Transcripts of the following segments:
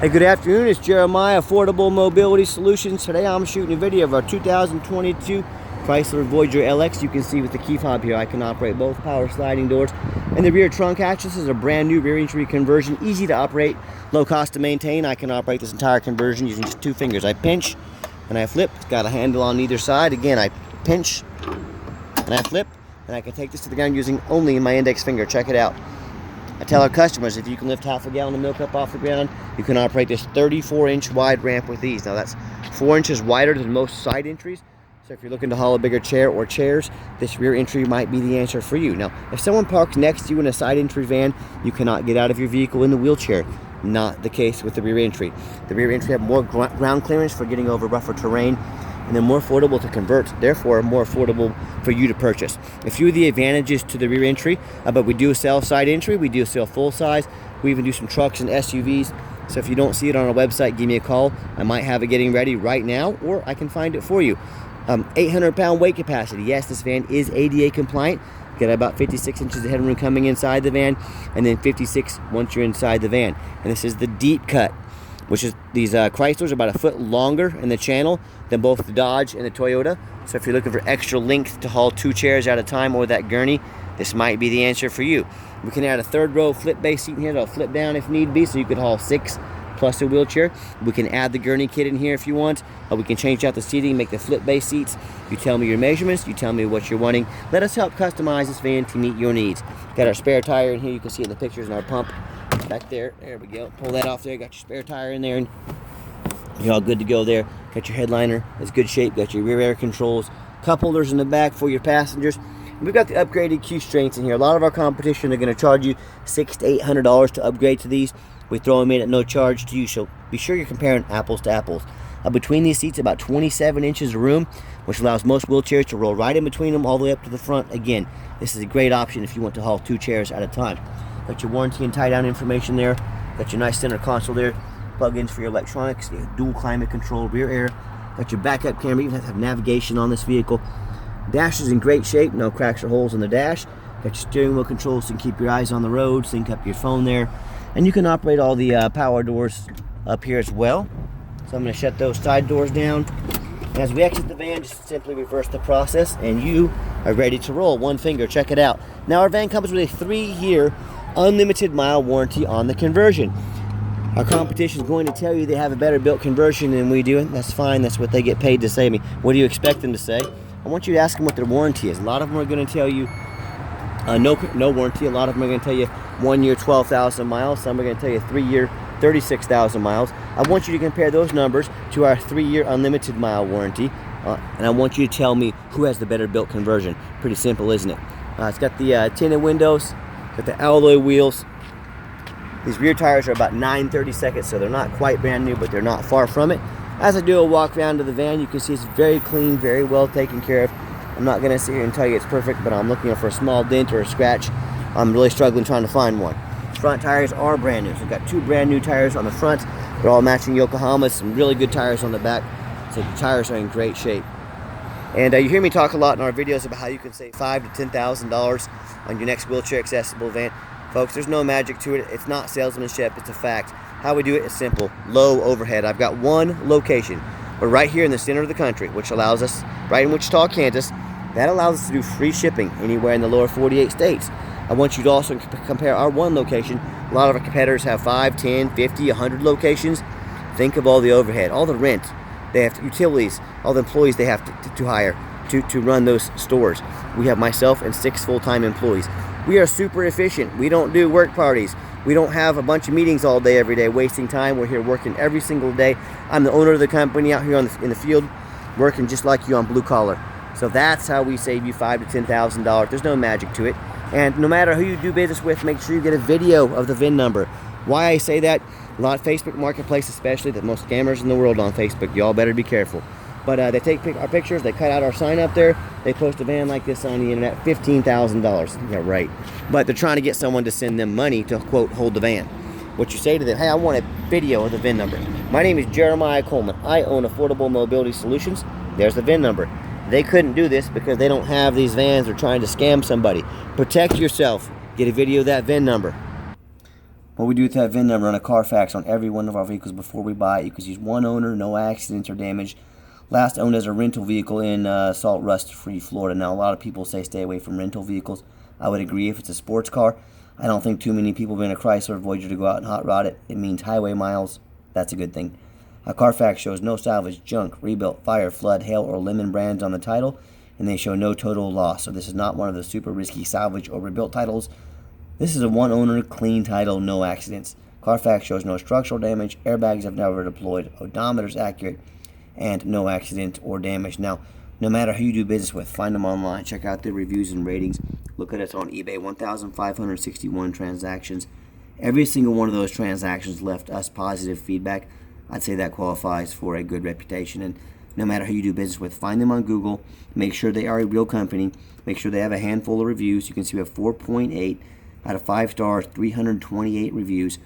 Hey, good afternoon. It's Jeremiah, Affordable Mobility Solutions. Today I'm shooting a video of our 2022 Chrysler Voyager LX. You can see with the key fob here, I can operate both power sliding doors and the rear trunk hatch. This is a brand new rear entry conversion, easy to operate, low cost to maintain. I can operate this entire conversion using just two fingers. I pinch and I flip. It's got a handle on either side. Again, I pinch and I flip, and I can take this to the ground using only my index finger. Check it out. I tell our customers, if you can lift half a gallon of milk up off the ground, you can operate this 34-inch wide ramp with ease. Now that's 4 inches wider than most side entries. So if you're looking to haul a bigger chair or chairs, this rear entry might be the answer for you. Now, if someone parks next to you in a side entry van, you cannot get out of your vehicle in the wheelchair. Not the case with the rear entry. The rear entry have more ground clearance for getting over rougher terrain, and they're more affordable to convert, therefore more affordable for you to purchase. A few of the advantages to the rear entry, but we do sell side entry, we do sell full size, we even do some trucks and SUVs. So if you don't see it on our website, give me a call. I might have it getting ready right now, or I can find it for you. 800-pound weight capacity. Yes, this van is ADA compliant. Got about 56 inches of headroom coming inside the van, and then 56 once you're inside the van. And this is the deep cut, which is these Chryslers are about a foot longer in the channel than both the Dodge and the Toyota. So if you're looking for extra length to haul 2 chairs at a time, or that gurney, this might be the answer for you. We can add a third row flip base seat in here that'll flip down if need be, so you could haul 6 plus a wheelchair. We can add the gurney kit in here if you want. We can change out the seating, make the flip base seats. You tell me your measurements, you tell me what you're wanting. Let us help customize this van to meet your needs. Got our spare tire in here. You can see it in the pictures in our pump back there. There we go. Pull that off there. Got your spare tire in there, and you're all good to go there. Got your headliner. It's good shape. Got your rear air controls. Cup holders in the back for your passengers. We've got the upgraded Q strengths in here. A lot of our competition are going to charge you $600 to $800 to upgrade to these. We throw them in at no charge to you, so be sure you're comparing apples to apples. Between these seats, about 27 inches of room, which allows most wheelchairs to roll right in between them all the way up to the front. Again, this is a great option if you want to haul 2 chairs at a time. Got your warranty and tie-down information there. Got your nice center console there. Plug-ins for your electronics. You have dual climate control, rear air. Got your backup camera. You even have navigation on this vehicle. Dash is in great shape. No cracks or holes in the dash. Got your steering wheel controls so you can keep your eyes on the road. Sync up your phone there. And you can operate all the power doors up here as well. So I'm going to shut those side doors down. And as we exit the van, just simply reverse the process, and you are ready to roll. One finger, check it out. Now our van comes with a 3-year unlimited mile warranty on the conversion. Our competition is going to tell you they have a better built conversion than we do, and that's fine. That's what they get paid to say to me. What do you expect them to say? I want you to ask them what their warranty is. A lot of them are going to tell you no warranty. A lot of them are going to tell you 1 year, 12,000 miles. Some are going to tell you 3 year, 36,000 miles. I want you to compare those numbers to our 3-year unlimited mile warranty, and I want you to tell me who has the better built conversion. Pretty simple, isn't it? It's got the tinted windows, got the alloy wheels. These rear tires are about 9/32, so they're not quite brand new, but they're not far from it. As I do a walk around to the van, you can see it's very clean, very well taken care of. I'm not going to sit here and tell you it's perfect, but I'm looking for a small dent or a scratch. I'm really struggling trying to find one. Front tires are brand new. So we've got 2 brand new tires on the front. They're all matching Yokohamas. Some really good tires on the back. So the tires are in great shape. And you hear me talk a lot in our videos about how you can save $5,000 to $10,000 on your next wheelchair accessible van. Folks, there's no magic to it. It's not salesmanship. It's a fact. How we do it is simple. Low overhead. I've got one location. We're right here in the center of the country, which allows us, right in Wichita, Kansas, that allows us to do free shipping anywhere in the lower 48 states. I want you to also compare our one location. A lot of our competitors have 5, 10, 50, 100 locations. Think of all the overhead, all the rent. They have utilities, all the employees they have to hire to run those stores. We have myself and 6 full-time employees. We are super efficient. We don't do work parties. We don't have a bunch of meetings all day, every day, wasting time. We're here working every single day. I'm the owner of the company out here in the field, working just like you on blue collar. So that's how we save you $5,000 to $10,000. There's no magic to it. And no matter who you do business with, make sure you get a video of the VIN number. Why I say that, a lot of Facebook Marketplace especially, the most scammers in the world on Facebook. Y'all better be careful. But they take our pictures, they cut out our sign up there, they post a van like this on the internet, $15,000. Yeah, right. But they're trying to get someone to send them money to, quote, hold the van. What you say to them, hey, I want a video of the VIN number. My name is Jeremiah Coleman. I own Affordable Mobility Solutions. There's the VIN number. They couldn't do this because they don't have these vans. They're trying to scam somebody. Protect yourself. Get a video of that VIN number. What we do with that VIN number on a Carfax on every one of our vehicles before we buy it, you can use one owner, no accidents or damage. Last owned as a rental vehicle in salt rust free Florida. Now a lot of people say stay away from rental vehicles. I would agree if it's a sports car. I don't think too many people bring a Chrysler or Voyager to go out and hot rod it. It means highway miles. That's a good thing. A Carfax shows no salvage, junk, rebuilt, fire, flood, hail, or lemon brands on the title, and they show no total loss. So this is not one of the super risky salvage or rebuilt titles. This is a one owner, clean title, no accidents. Carfax shows no structural damage, airbags have never deployed, odometer's accurate, and no accident or damage. Now, no matter who you do business with, find them online, check out their reviews and ratings. Look at us on eBay, 1,561 transactions. Every single one of those transactions left us positive feedback. I'd say that qualifies for a good reputation. And no matter who you do business with, find them on Google. Make sure they are a real company. Make sure they have a handful of reviews. You can see we have 4.8 out of 5 stars, 328 reviews.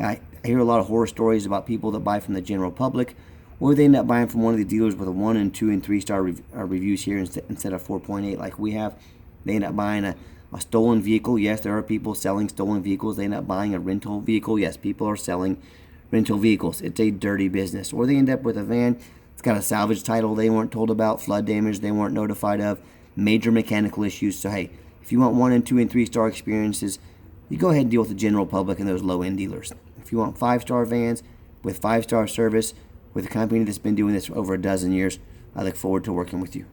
I hear a lot of horror stories about people that buy from the general public, or they end up buying from one of the dealers with a 1 and 2 and 3 star reviews here instead of 4.8 like we have. They end up buying a stolen vehicle. Yes, there are people selling stolen vehicles. They end up buying a rental vehicle. Yes, people are selling rental vehicles. It's a dirty business. Or they end up with a van. It's got a salvage title they weren't told about, flood damage they weren't notified of, major mechanical issues. So hey, if you want 1 and 2 and 3 star experiences, you go ahead and deal with the general public and those low-end dealers. If you want 5-star vans with 5-star service with a company that's been doing this for over a dozen years, I look forward to working with you.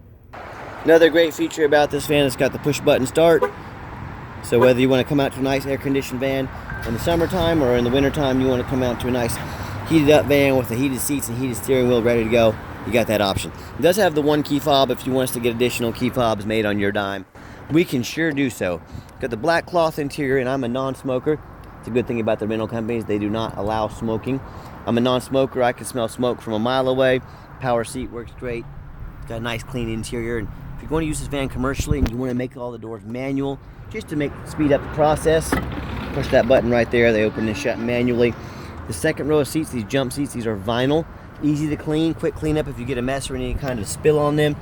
Another great feature about this van, it's got the push-button start. So whether you want to come out to a nice air-conditioned van in the summertime or in the wintertime, you want to come out to a nice heated-up van with the heated seats and heated steering wheel ready to go, you got that option. It does have the one key fob if you want us to get additional key fobs made on your dime. We can sure do so. Got the black cloth interior, and I'm a non-smoker. It's a good thing about the rental companies, they do not allow smoking. I'm a non-smoker, I can smell smoke from a mile away. Power seat works great. It's got a nice clean interior, and if you're going to use this van commercially and you want to make all the doors manual, just to speed up the process, push that button right there, they open and shut manually. The second row of seats, these jump seats, these are vinyl, easy to clean, quick cleanup if you get a mess or any kind of spill on them.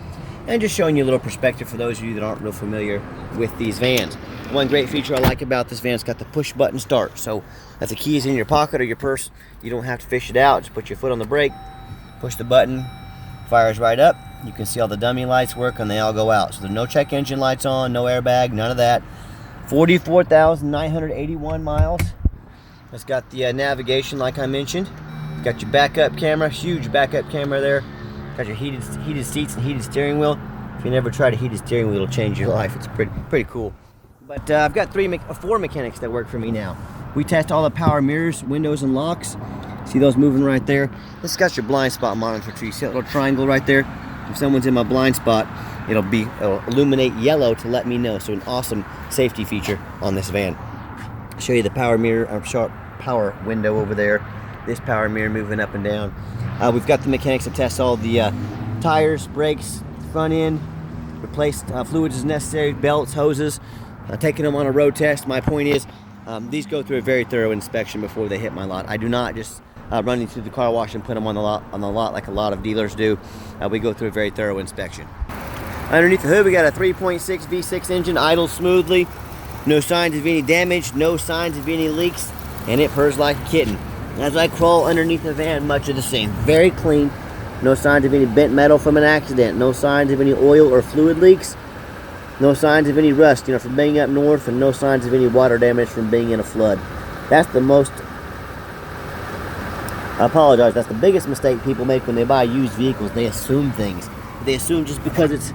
And just showing you a little perspective for those of you that aren't real familiar with these vans. One great feature I like about this van, it's got the push button start. So if the key is in your pocket or your purse, you don't have to fish it out. Just put your foot on the brake, push the button, fires right up. You can see all the dummy lights work and they all go out. So there's no check engine lights on, no airbag, none of that. 44,981 miles. It's got the navigation like I mentioned. It's got your backup camera, huge backup camera there. Got your heated seats and heated steering wheel. If you never tried a heated steering wheel, it'll change your life. It's pretty cool. But I've got 4 mechanics that work for me now. We test all the power mirrors, windows, and locks. See those moving right there? This has got your blind spot monitor too. You see that little triangle right there? If someone's in my blind spot, it'll illuminate yellow to let me know. So an awesome safety feature on this van. I'll show you the power mirror, power window over there. This power mirror moving up and down. We've got the mechanics to test all the tires, brakes, front end, replace fluids as necessary, belts, hoses, taking them on a road test. My point is, these go through a very thorough inspection before they hit my lot. I do not just run into the car wash and put them on the lot like a lot of dealers do. We go through a very thorough inspection. Underneath the hood, we got a 3.6 V6 engine, idles smoothly, no signs of any damage, no signs of any leaks, and it purrs like a kitten. As I crawl underneath the van, much of the same. Very clean. No signs of any bent metal from an accident. No signs of any oil or fluid leaks. No signs of any rust, from being up north, and no signs of any water damage from being in a flood. That's the biggest mistake people make when they buy used vehicles. They assume things. They assume just because it's,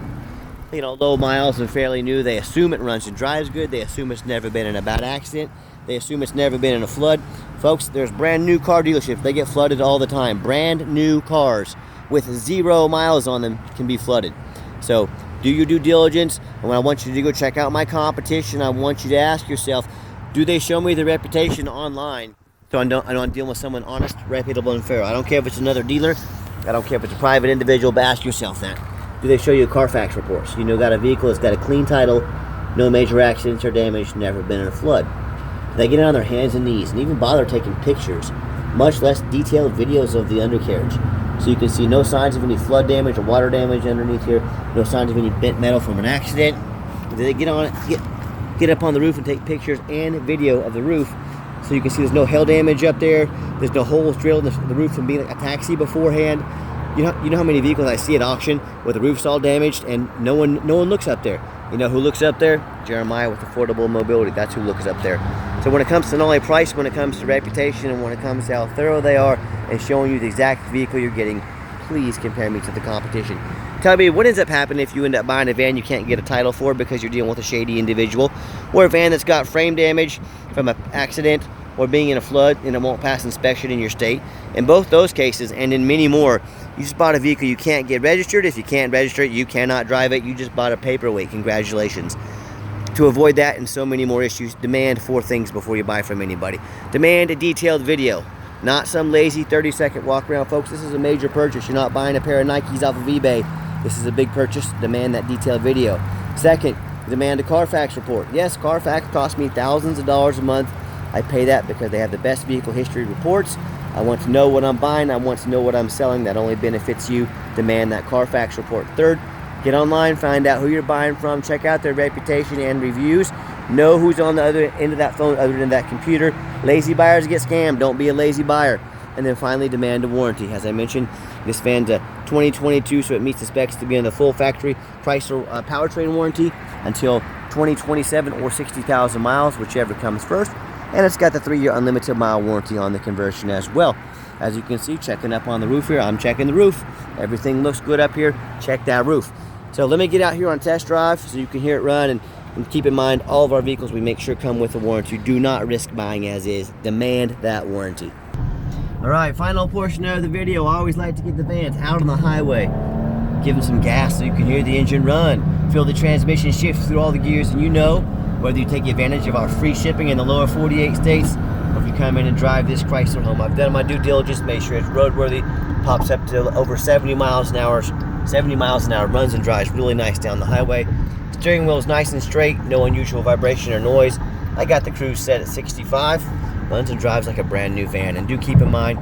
low miles and fairly new, they assume it runs and drives good. They assume it's never been in a bad accident. They assume it's never been in a flood. Folks, there's brand new car dealerships. They get flooded all the time. Brand new cars with 0 miles on them can be flooded. So do your due diligence. And when I want you to go check out my competition, I want you to ask yourself, do they show me the reputation online? So I don't deal with someone honest, reputable, and fair. I don't care if it's another dealer. I don't care if it's a private individual, but ask yourself that. Do they show you Carfax reports? Got a vehicle that's got a clean title, no major accidents or damage, never been in a flood. They get on their hands and knees and even bother taking pictures, much less detailed videos of the undercarriage. So you can see no signs of any flood damage or water damage underneath here, no signs of any bent metal from an accident. They get on it, get up on the roof and take pictures and video of the roof. So you can see there's no hail damage up there. There's no holes drilled in the roof from being like a taxi beforehand. You know how many vehicles I see at auction where the roof's all damaged and no one looks up there. You know who looks up there? Jeremiah with Affordable Mobility. That's who looks up there. So when it comes to not only price, when it comes to reputation, and when it comes to how thorough they are and showing you the exact vehicle you're getting, please compare me to the competition. Tell me, what ends up happening if you end up buying a van you can't get a title for because you're dealing with a shady individual, or a van that's got frame damage from an accident or being in a flood and it won't pass inspection in your state? In both those cases, and in many more, you just bought a vehicle you can't get registered. If you can't register it, you cannot drive it. You just bought a paperweight. Congratulations. To avoid that and so many more issues, demand 4 things before you buy from anybody. Demand a detailed video, not some lazy 30-second walk around. Folks, this is a major purchase. You're not buying a pair of Nikes off of eBay. This is a big purchase. Demand that detailed video. Second, demand a Carfax report. Yes, Carfax costs me thousands of dollars a month. I pay that because they have the best vehicle history reports. I want to know what I'm buying. I want to know what I'm selling. That only benefits you. Demand that Carfax report. Third, get online, find out who you're buying from, check out their reputation and reviews. Know who's on the other end of that phone other than that computer. Lazy buyers get scammed. Don't be a lazy buyer. And then finally, demand a warranty. As I mentioned, this van's a 2022, so it meets the specs to be in the full factory Chrysler powertrain warranty until 2027 or 60,000 miles, whichever comes first. And it's got the 3-year unlimited mile warranty on the conversion as well. As you can see, checking up on the roof here. I'm checking the roof. Everything looks good up here. Check that roof. So let me get out here on test drive so you can hear it run, and keep in mind all of our vehicles we make sure come with a warranty. Do not risk buying as is. Demand that warranty. All right, final portion of the video. I always like to get the vans out on the highway. Give them some gas so you can hear the engine run. Feel the transmission shift through all the gears, and you know whether you take advantage of our free shipping in the lower 48 states, or if you come in and drive this Chrysler home. I've done my due diligence, made sure it's roadworthy, pops up to over 70 miles an hour, runs and drives really nice down the highway. Steering wheel is nice and straight, no unusual vibration or noise. I got the cruise set at 65, runs and drives like a brand new van. And do keep in mind,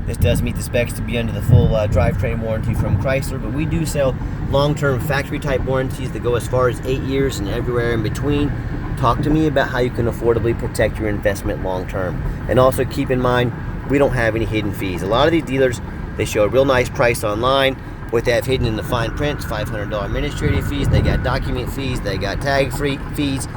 this does meet the specs to be under the full drivetrain warranty from Chrysler, but we do sell long-term factory type warranties that go as far as 8 years and everywhere in between. Talk to me about how you can affordably protect your investment long-term. And also keep in mind, we don't have any hidden fees. A lot of these dealers, they show a real nice price online. What they have hidden in the fine print, $500 administrative fees, they got document fees, they got tag free fees,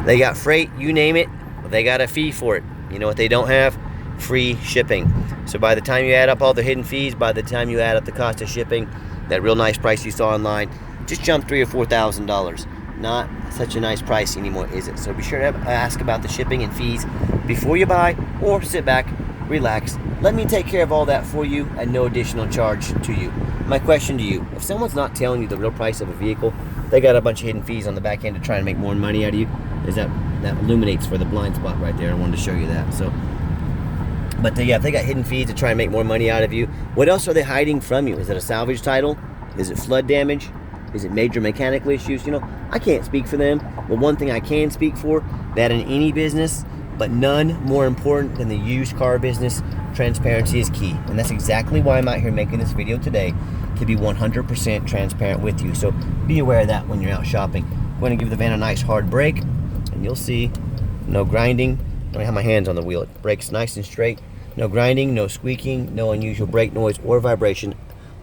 they got freight, you name it, they got a fee for it. You know what they don't have? Free shipping. So by the time you add up all the hidden fees, by the time you add up the cost of shipping, that real nice price you saw online just jumped $3,000 or $4,000. Not such a nice price anymore, is it? So be sure to ask about the shipping and fees before you buy, or sit back, relax, let me take care of all that for you at no additional charge to you. My question to you, if someone's not telling you the real price of a vehicle, they got a bunch of hidden fees on the back end to try and make more money out of you, that illuminates for the blind spot right there. I wanted to show you that. So, but yeah, if they got hidden fees to try and make more money out of you, what else are they hiding from you? Is it a salvage title? Is it flood damage? Is it major mechanical issues? You know, I can't speak for them, but one thing I can speak for, that in any business, but none more important than the used car business, transparency is key. And that's exactly why I'm out here making this video today, to be 100% transparent with you. So be aware of that when you're out shopping. I'm going to give the van a nice hard brake, and you'll see no grinding. I don't have my hands on the wheel. It brakes nice and straight. No grinding, no squeaking, no unusual brake noise or vibration.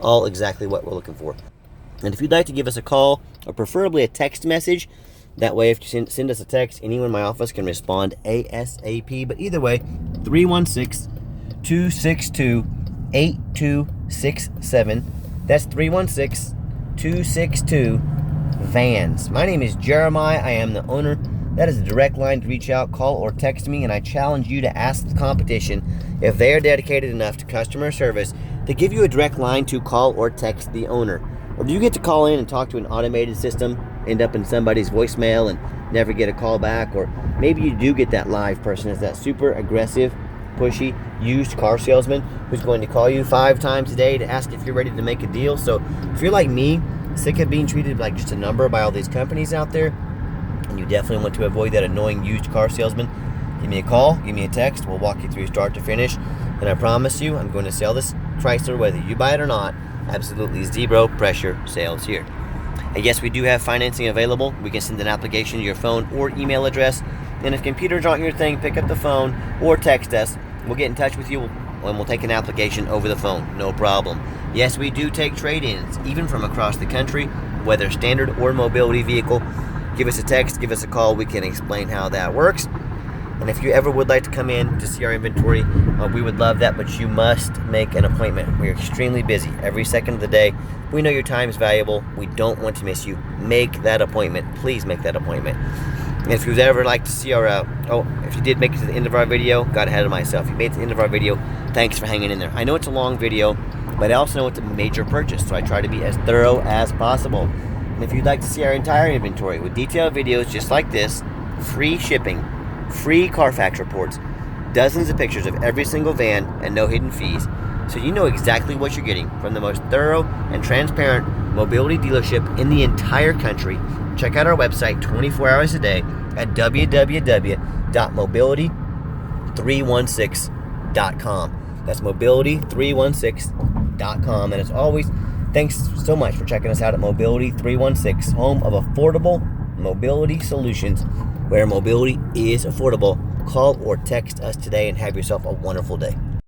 All exactly what we're looking for. And if you'd like to give us a call, or preferably a text message, that way if you send us a text, anyone in my office can respond ASAP. But either way, 316-262-8267. That's 316-262-VANS. My name is Jeremiah. I am the owner. That is a direct line to reach out, call, or text me, and I challenge you to ask the competition if they are dedicated enough to customer service to give you a direct line to call or text the owner. Or do you get to call in and talk to an automated system, end up in somebody's voicemail and never get a call back? Or maybe you do get that live person, is that super aggressive, pushy, used car salesman who's going to call you 5 times a day to ask if you're ready to make a deal. So if you're like me, sick of being treated like just a number by all these companies out there, and you definitely want to avoid that annoying used car salesman, give me a call, give me a text. We'll walk you through start to finish. And I promise you, I'm going to sell this Chrysler whether you buy it or not. Absolutely zero pressure sales here. And yes, we do have financing available. We can send an application to your phone or email address. And if computers aren't your thing, pick up the phone or text us. We'll get in touch with you and we'll take an application over the phone. No problem. Yes, we do take trade-ins, even from across the country, whether standard or mobility vehicle. Give us a text, give us a call. We can explain how that works. And if you ever would like to come in to see our inventory, we would love that, but you must make an appointment. We're extremely busy every second of the day. We know your time is valuable. We don't want to miss you. Make that appointment. Please make that appointment. And if you'd ever like to see our, if you did make it to the end of our video, got ahead of myself. You made it to the end of our video. Thanks for hanging in there. I know it's a long video, but I also know it's a major purchase, so I try to be as thorough as possible. And if you'd like to see our entire inventory with detailed videos just like this, free shipping, free Carfax reports, dozens of pictures of every single van, and no hidden fees, so you know exactly what you're getting from the most thorough and transparent mobility dealership in the entire country. Check out our website 24 hours a day at www.mobility316.com. That's mobility316.com. And as always, thanks so much for checking us out at Mobility 316, home of affordable mobility solutions, where mobility is affordable. Call or text us today and have yourself a wonderful day.